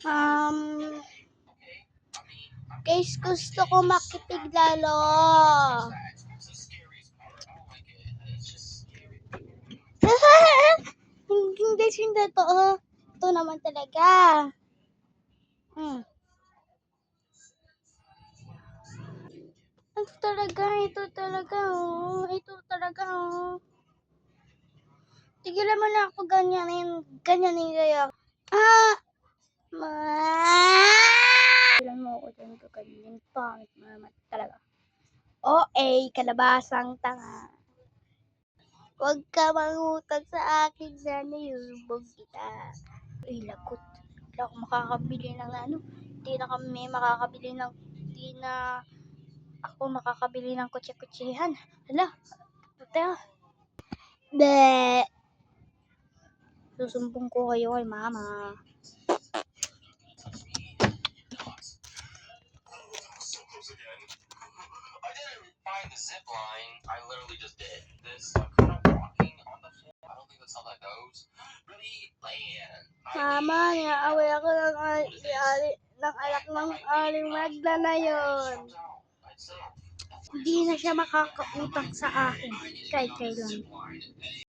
Um, Guys, gusto ko makipig lalo. Hindi siya totoo. Ito naman talaga. Ito talaga, oh. Tigilan mo na ako ganyanin kayo. Tigilan mo ako dyan kaganyan. Pangit naman talaga. Kalabasang tanga. Huwag ka mangutang sa akin, sana yulubog kita. Lagot. Hindi ako makakabili ng hindi na ako makakabili ng kutsi-kutsihan. Hala, puta. Be. Susumbong ko kayo kay mama. I didn't find the zip line. I literally just did this. I'm kind of walking on the floor. I don't think that's how that goes. Really land. Mama, niyaaway ako ng anak ng Aling Magda na yun. Hindi na siya makakautang sa akin kahit kailan.